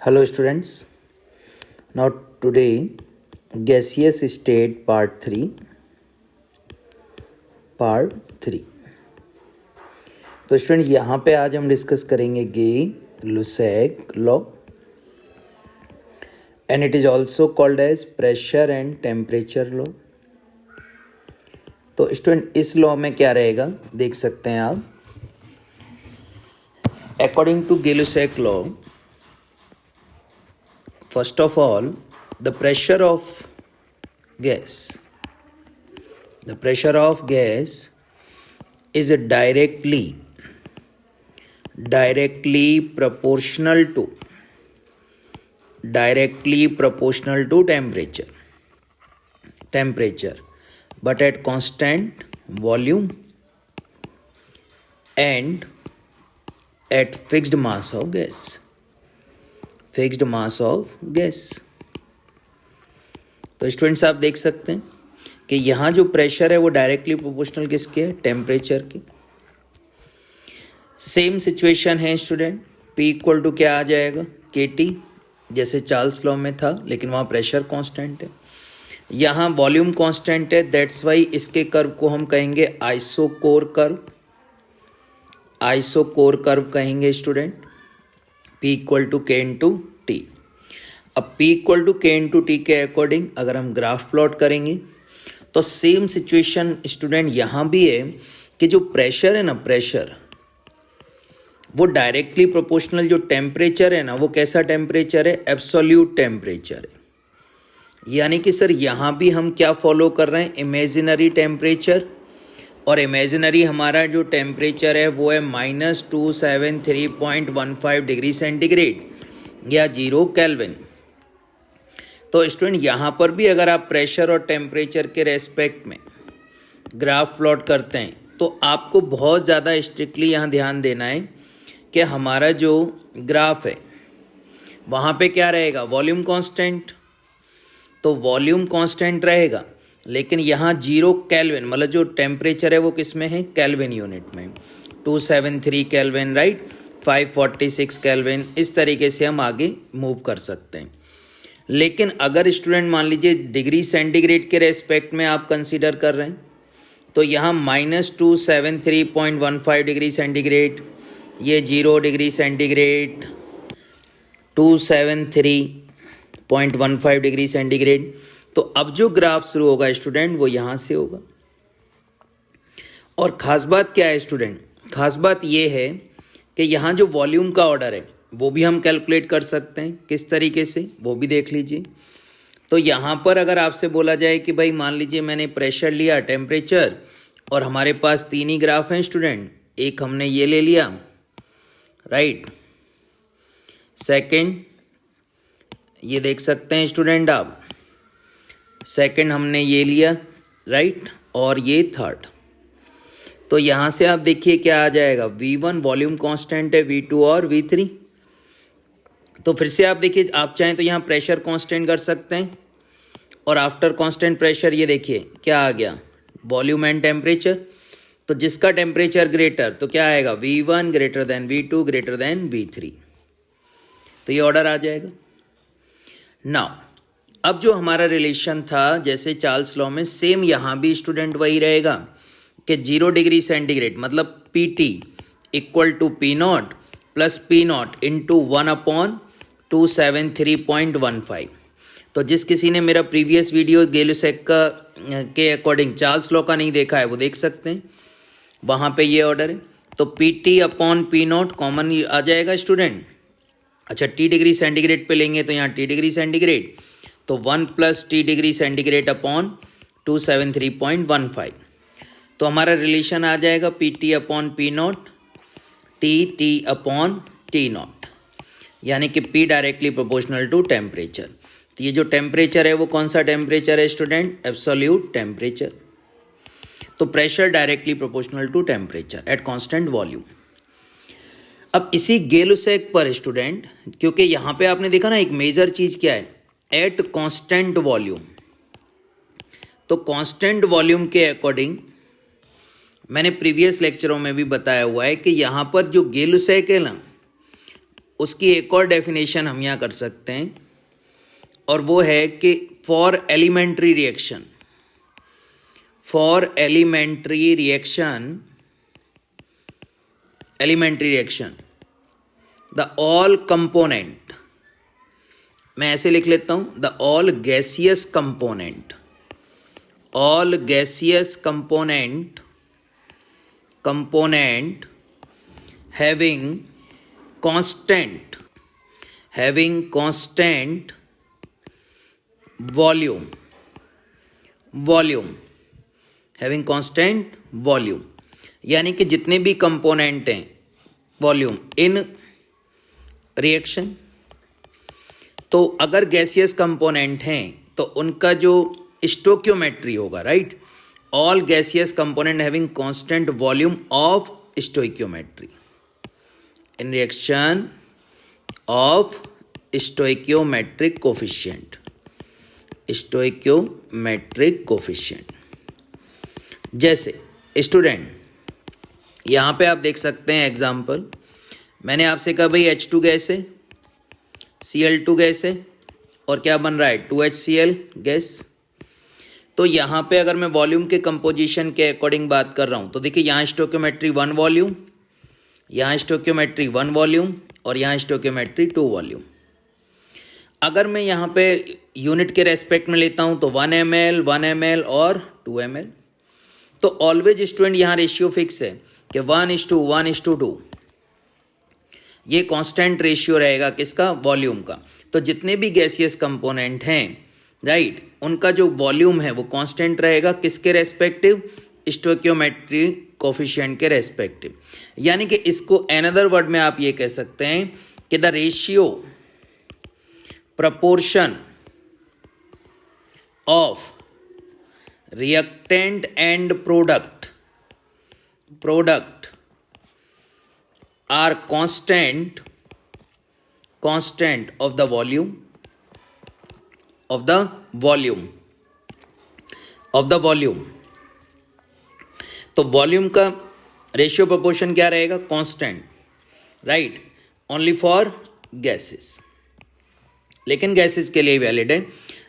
Hello students. Now today gaseous state part 3 तो student यहाँ पे आज हम डिस्कस करेंगे Gay Lussac law and it is also called as pressure and temperature law. तो स्टूडेंट इस लॉ में क्या रहेगा देख सकते हैं आप। According to Gay Lussac law, first of all, the pressure of gas is directly proportional to temperature, but at constant volume and at fixed mass of gas। तो स्टूडेंट्स आप देख सकते हैं कि यहाँ जो प्रेशर है वो डायरेक्टली प्रोपोर्शनल किसके है, टेम्परेचर के। सेम सिचुएशन है स्टूडेंट, P इक्वल टू क्या आ जाएगा, KT, जैसे चार्ल्स लॉ में था, लेकिन वहाँ प्रेशर कांस्टेंट है, यहाँ वॉल्यूम कांस्टेंट है। दैट्स वाई इसके कर्व को हम कहेंगे आइसोकोर कर्व कहेंगे स्टूडेंट। P इक्वल टू के इंटू टी। अब P इक्वल टू के इंटू टी के अकॉर्डिंग अगर हम ग्राफ प्लॉट करेंगे तो सेम सिचुएशन स्टूडेंट यहाँ भी है कि जो प्रेशर है ना, प्रेशर वो डायरेक्टली प्रोपोर्शनल, जो टेम्परेचर है ना वो कैसा टेम्परेचर है, एब्सोल्यूट टेम्परेचर है। यानी कि सर यहाँ भी हम क्या फॉलो कर रहे हैं, इमेजिनरी टेम्परेचर, और इमेजिनरी हमारा जो टेम्परेचर है वो है -273.15 डिग्री सेंटीग्रेड या 0 केल्विन। तो स्टूडेंट यहाँ पर भी अगर आप प्रेशर और टेम्परेचर के रेस्पेक्ट में ग्राफ प्लॉट करते हैं तो आपको बहुत ज़्यादा स्ट्रिक्टली यहाँ ध्यान देना है कि हमारा जो ग्राफ है वहाँ पे क्या रहेगा, वॉल्यूम कांस्टेंट। तो वॉल्यूम कांस्टेंट रहेगा, लेकिन यहाँ 0 केल्विन, मतलब जो टेम्परेचर है वो किस में है, केल्विन यूनिट में। 273 केल्विन, राइट, 546 केल्विन, इस तरीके से हम आगे मूव कर सकते हैं। लेकिन अगर स्टूडेंट मान लीजिए डिग्री सेंटीग्रेड के रेस्पेक्ट में आप कंसीडर कर रहे हैं तो यहाँ -273.15 डिग्री सेंटीग्रेड, ये 0 डिग्री सेंटीग्रेड, 273.15 डिग्री सेंटीग्रेड। तो अब जो ग्राफ शुरू होगा स्टूडेंट वो यहाँ से होगा। और ख़ास बात क्या है स्टूडेंट, ख़ास बात ये है कि यहाँ जो वॉल्यूम का ऑर्डर है वो भी हम कैलकुलेट कर सकते हैं। किस तरीके से वो भी देख लीजिए। तो यहाँ पर अगर आपसे बोला जाए कि भाई मान लीजिए मैंने प्रेशर लिया, टेम्परेचर, और हमारे पास 3 ही ग्राफ हैं स्टूडेंट। एक हमने ये ले लिया, राइट, सेकेंड ये देख सकते हैं स्टूडेंट आप, सेकंड हमने ये लिया, राइट, और ये थर्ड। तो यहाँ से आप देखिए क्या आ जाएगा, V1 वॉल्यूम कांस्टेंट है, V2 और V3। तो फिर से आप देखिए, आप चाहें तो यहाँ प्रेशर कांस्टेंट कर सकते हैं, और आफ्टर कांस्टेंट प्रेशर ये देखिए क्या आ गया, वॉल्यूम एंड टेम्परेचर। तो जिसका टेम्परेचर ग्रेटर तो क्या आएगा, V1 greater than V2 greater than V3। तो ये ऑर्डर आ जाएगा। नाउ अब जो हमारा रिलेशन था जैसे चार्ल्स लॉ में, सेम यहाँ भी स्टूडेंट वही रहेगा कि 0 डिग्री सेंटीग्रेड मतलब PT equal to P0 plus P0 into 1/273.15। तो जिस किसी ने मेरा प्रीवियस वीडियो गे-लुसैक का के अकॉर्डिंग चार्ल्स लॉ का नहीं देखा है वो देख सकते हैं, वहाँ पे ये ऑर्डर है। तो PT अपॉन P0 कॉमन आ जाएगा स्टूडेंट। अच्छा, T डिग्री सेंटीग्रेड पे लेंगे तो यहाँ T डिग्री सेंटीग्रेड, तो 1 + T डिग्री सेंटीग्रेड अपॉन 273.15। तो हमारा रिलेशन आ जाएगा PT upon P0, T upon T0, यानी कि P directly proportional to temperature. तो ये जो टेम्परेचर है वो कौन सा टेम्परेचर है स्टूडेंट, एब्सोल्यूट टेम्परेचर। तो pressure directly proportional to temperature at constant volume. अब इसी गे-लुसैक पर स्टूडेंट, क्योंकि यहाँ पे आपने देखा ना एक मेजर चीज़ क्या है, एट कांस्टेंट वॉल्यूम। तो कांस्टेंट वॉल्यूम के अकॉर्डिंग मैंने प्रीवियस लेक्चरों में भी बताया हुआ है कि यहाँ पर जो गे-लुसैक है ना, उसकी एक और डेफिनेशन हम यहाँ कर सकते हैं, और वो है कि for elementary reaction, the all component, मैं ऐसे लिख लेता हूं, the all gaseous component having constant volume, यानी कि जितने भी कंपोनेंट हैं वॉल्यूम इन रिएक्शन, तो अगर गैसियस कंपोनेंट हैं तो उनका जो स्टोइकियोमेट्री होगा, right, all gaseous component having constant volume of stoichiometry in reaction of stoichiometric coefficient. जैसे स्टूडेंट यहाँ पे आप देख सकते हैं एग्जाम्पल, मैंने आपसे कहा भाई H2 गैस है, Cl2 गैस है, और क्या बन रहा है 2HCl गैस। तो यहाँ पे अगर मैं वॉल्यूम के कंपोजिशन के अकॉर्डिंग बात कर रहा हूँ तो देखिए यहाँ स्टोइकियोमेट्री 1 वॉल्यूम, यहाँ स्टोइकियोमेट्री 1 वॉल्यूम, और यहाँ स्टोइकियोमेट्री 2 वॉल्यूम। अगर मैं यहाँ पे यूनिट के रेस्पेक्ट में लेता हूँ तो 1 ml और 2 ml। तो ऑलवेज स्टूडेंट यहाँ रेशियो फिक्स है कि 1:1:2, ये कांस्टेंट रेशियो रहेगा किसका, वॉल्यूम का। तो जितने भी गैसियस कंपोनेंट हैं, राइट, उनका जो वॉल्यूम है वो कांस्टेंट रहेगा किसके रेस्पेक्टिव, स्टोइकियोमेट्री कोफिशिएंट के रेस्पेक्टिव। यानी कि इसको अनदर वर्ड में आप ये कह सकते हैं कि the ratio proportion of reactant and product are constant of the volume तो वॉल्यूम का रेशियो प्रोपोर्शन क्या रहेगा, constant, right, only for gases. लेकिन गैसेस के लिए वैलिड है।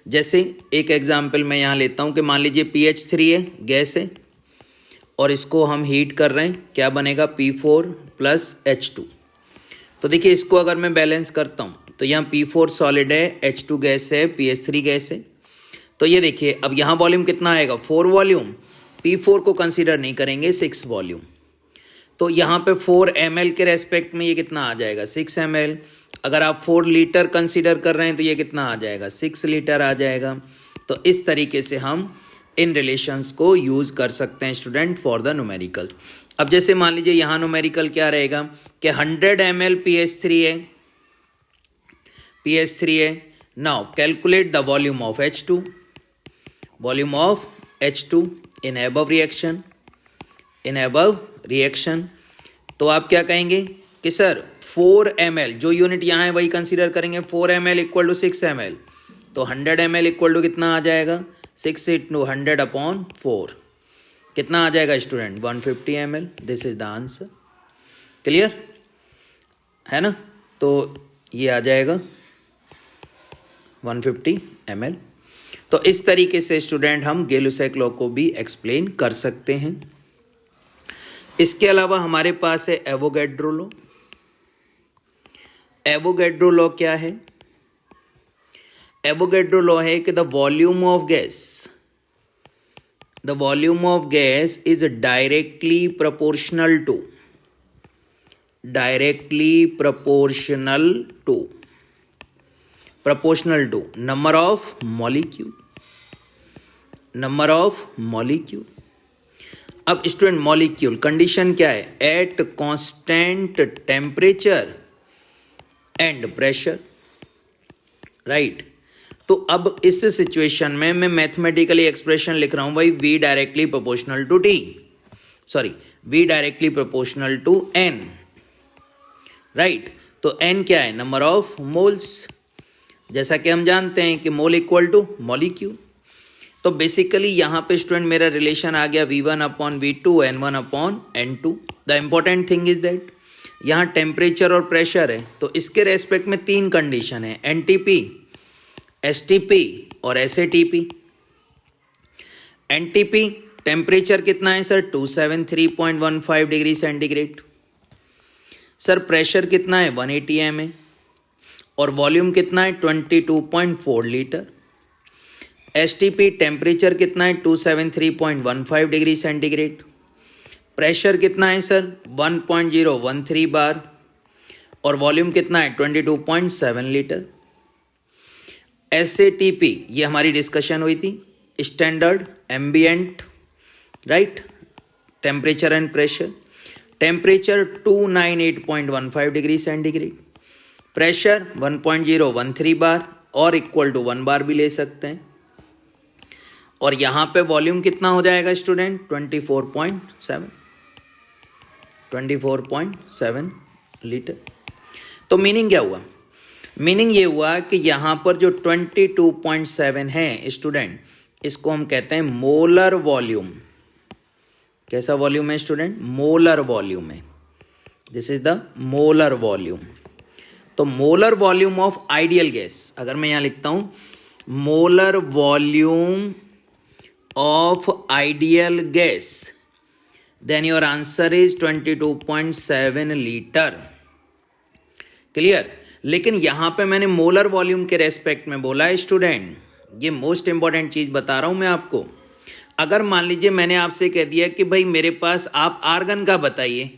जैसे एक एग्जांपल मैं यहाँ लेता हूँ कि मान लीजिए PH3 है, गैस है, और इसको हम हीट कर रहे हैं, क्या बनेगा P4 + H2। तो देखिए इसको अगर मैं बैलेंस करता हूँ तो यहाँ P4 सॉलिड है, H2 गैस है, PH3 गैस है। तो ये देखिए अब यहाँ वॉल्यूम कितना आएगा, 4 वॉल्यूम, P4 को कंसीडर नहीं करेंगे, 6 वॉल्यूम। तो यहाँ पे 4 ml के रेस्पेक्ट में ये कितना आ जाएगा, 6 ml। अगर आप 4 लीटर कंसीडर कर रहे हैं तो ये कितना आ जाएगा, 6 लीटर आ जाएगा। तो इस तरीके से हम इन रिलेशंस को यूज कर सकते हैं स्टूडेंट फॉर द न्यूमेरिकल। अब जैसे मान लीजिए यहाँ न्यूमेरिकल क्या रहेगा कि 100 ml PH3 है। Now calculate the volume of H2 in above reaction. तो आप क्या कहेंगे कि सर 4 ml, जो यूनिट यहाँ है वही कंसीडर करेंगे, 4 ml = 6 ml। तो 100 ml = कितना आ जाएगा, 6 × 100/4 कितना आ जाएगा student, 150 ml। This is the answer. Clear है ना। तो ये आ जाएगा 150 ml। तो इस तरीके से स्टूडेंट हम गै-लुसैक लॉ को भी एक्सप्लेन कर सकते हैं। इसके अलावा हमारे पास है एवोगैड्रो लॉ। एवोगैड्रो लॉ क्या है, एवोगैड्रो लॉ है कि the volume of gas is directly proportional to number of molecule. अब स्टूडेंट मॉलिक्यूल कंडीशन क्या है, at constant temperature and pressure, right. तो अब इस सिचुएशन में मैं मैथमेटिकली एक्सप्रेशन लिख रहा हूं भाई, V directly proportional to N, right. तो N क्या है, नंबर ऑफ मोल्स। जैसा कि हम जानते हैं कि मोल इक्वल टू मॉलिक्यूल। तो बेसिकली यहाँ पे स्टूडेंट मेरा रिलेशन आ गया V1/V2 N1/N2। The important thing is that यहाँ टेम्परेचर और प्रेशर है, तो इसके रेस्पेक्ट में 3 कंडीशन है, एनटीपी, एसटीपी और एसएटीपी। एनटीपी टेम्परेचर कितना है sir 273.15 degree centigrade. Sir pressure कितना है 180 mA और वॉल्यूम कितना है 22.4 लीटर। एसटीपी टेम्परेचर कितना है 273.15 डिग्री सेंटीग्रेड, प्रेशर कितना है सर 1.013 बार और वॉल्यूम कितना है 22.7 लीटर। एसएटीपी ये हमारी डिस्कशन हुई थी, standard ambient right temperature and pressure. Temperature 298.15 degree centigrade, pressure 1.013 बार और इक्वल टू 1 बार भी ले सकते हैं। और यहाँ पे वॉल्यूम कितना हो जाएगा स्टूडेंट 24.7 लीटर। तो मीनिंग क्या हुआ, मीनिंग ये हुआ कि यहाँ पर जो 22.7 है स्टूडेंट, इसको हम कहते हैं मोलर वॉल्यूम। कैसा वॉल्यूम है स्टूडेंट, मोलर वॉल्यूम है, this is the molar volume. तो molar volume of ideal gas, अगर मैं यहाँ लिखता हूँ molar volume of ideal gas, then your answer is 22.7 litre. Clear. लेकिन यहां पे मैंने मोलर वॉल्यूम के रेस्पेक्ट में बोला है स्टूडेंट, ये मोस्ट इंपॉर्टेंट चीज बता रहा हूं मैं आपको। अगर मान लीजिए मैंने आपसे कह दिया कि भाई मेरे पास आप आर्गन का बताइए,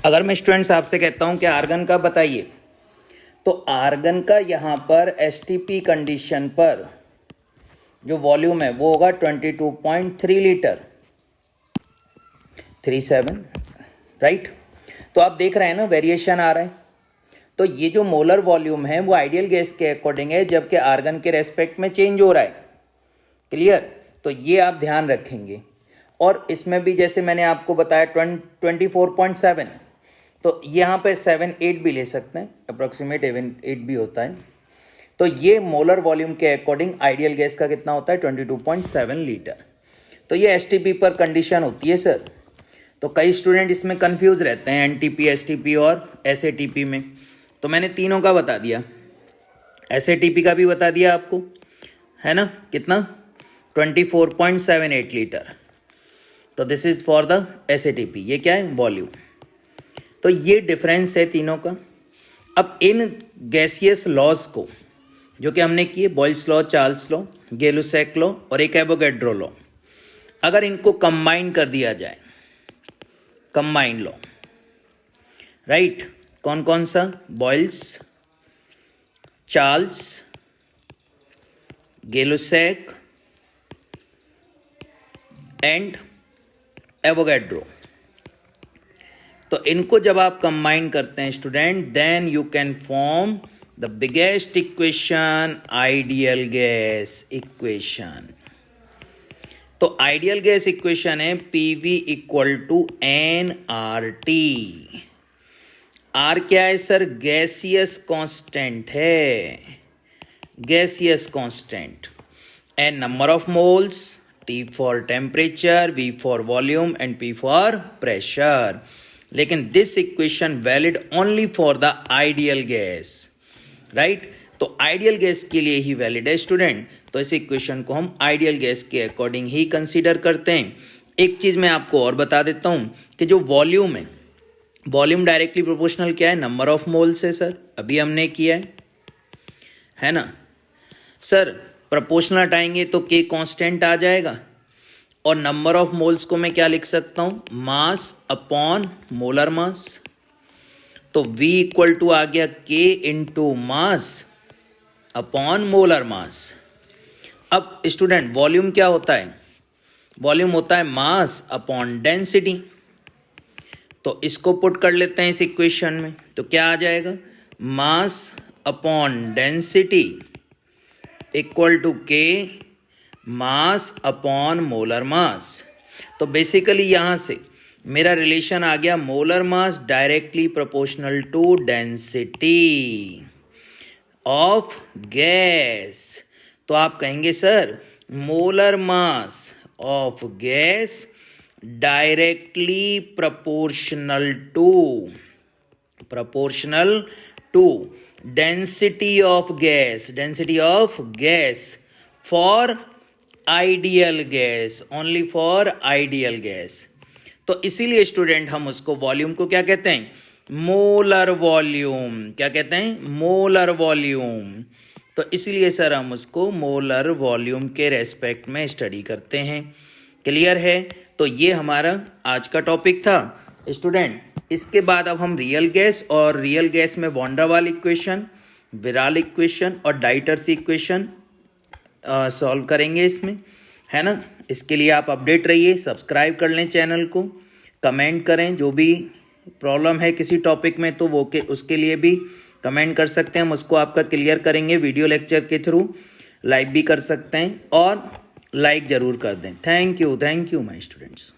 अगर मैं स्टूडेंट्स आपसे कहता हूं कि आर्गन का बताइए, तो आर्गन का यहां पर एसटीपी कंडीशन पर जो वॉल्यूम है वो होगा 22.3 लीटर 37 राइट। तो आप देख रहे हैं ना वेरिएशन आ रहा है। तो ये जो मोलर वॉल्यूम है वो आइडियल गैस के अकॉर्डिंग है, जबकि आर्गन के रेस्पेक्ट में चेंज हो रहा है। क्लियर। तो ये आप ध्यान रखेंगे। और इसमें भी जैसे मैंने आपको बताया 24.7, तो यहाँ पे 7-8 भी ले सकते हैं, अप्रोक्सीमेट 8 भी होता है। तो ये मोलर वॉल्यूम के अकॉर्डिंग आइडियल गैस का कितना होता है 22.7 लीटर। तो ये एसटीपी पर कंडीशन होती है सर। तो कई स्टूडेंट इसमें कंफ्यूज रहते हैं एनटीपी, एसटीपी और एसएटीपी में। तो मैंने तीनों का बता दिया, एसएटीपी का भी बता दिया आपको, है ना, कितना 24.78 लीटर। तो दिस इज फॉर द एसएटीपी। ये क्या है वॉल्यूम। तो ये डिफरेंस है तीनों का। अब इन गैसियस लॉज को जो कि हमने किए, Boyle's law, Charles law, Gay Lussac law और एक एवोगैड्रो लॉ, अगर इनको कंबाइन कर दिया जाए, कंबाइन लॉ राइट, कौन कौन सा, Boyle's, Charles, Gay Lussac and Avogadro, तो इनको जब आप कंबाइन करते हैं student, then you can form the biggest equation, ideal gas equation। तो आइडियल गैस इक्वेशन है PV equal to nRT। R क्या है सर, गैसियस कांस्टेंट है, gaseous constant. N number of moles, T for temperature, V for volume and P for pressure. लेकिन this equation valid only for the ideal gas right. तो ideal gas के लिए ही valid है student. तो इस equation को हम आइडियल गैस के अकॉर्डिंग ही कंसीडर करते हैं। एक चीज मैं आपको और बता देता हूं कि जो वॉल्यूम है, वॉल्यूम डायरेक्टली प्रोपोर्शनल क्या है, नंबर ऑफ मोल्स है सर, अभी हमने किया है ना सर। प्रोपोर्शनल हटाएंगे तो के कांस्टेंट आ जाएगा, और नंबर ऑफ मोल्स को मैं क्या लिख सकता हूं, मास अपॉन मोलर मास। तो V इक्वल टू आ गया K into mass upon molar मास। अब स्टूडेंट वॉल्यूम क्या होता है, वॉल्यूम होता है मास अपॉन डेंसिटी। तो इसको पुट कर लेते हैं इस इक्वेशन में, तो क्या आ जाएगा, mass upon density equal to K mass upon molar mass. तो बेसिकली यहां से मेरा रिलेशन आ गया molar mass directly proportional to density of gas. तो आप कहेंगे sir molar mass of gas directly proportional to density of gas for ideal gas, only for ideal gas. तो इसीलिए स्टूडेंट हम उसको वॉल्यूम को क्या कहते हैं, मोलर वॉल्यूम, क्या कहते हैं, मोलर वॉल्यूम। तो इसीलिए सर हम उसको मोलर वॉल्यूम के रेस्पेक्ट में स्टडी करते हैं। क्लियर है? तो ये हमारा आज का टॉपिक था स्टूडेंट। इसके बाद अब हम रियल गैस और रियल गैस में van der Waal equation, virial equation और डाइटर्स इक्वेशन सॉल्व करेंगे इसमें, है ना। इसके लिए आप अपडेट रहिए, सब्सक्राइब कर लें चैनल को, कमेंट करें जो भी प्रॉब्लम है किसी टॉपिक में तो वो के उसके लिए भी कमेंट कर सकते हैं, हम उसको आपका क्लियर करेंगे वीडियो लेक्चर के थ्रू। लाइक भी कर सकते हैं और लाइक ज़रूर कर दें। Thank you my students.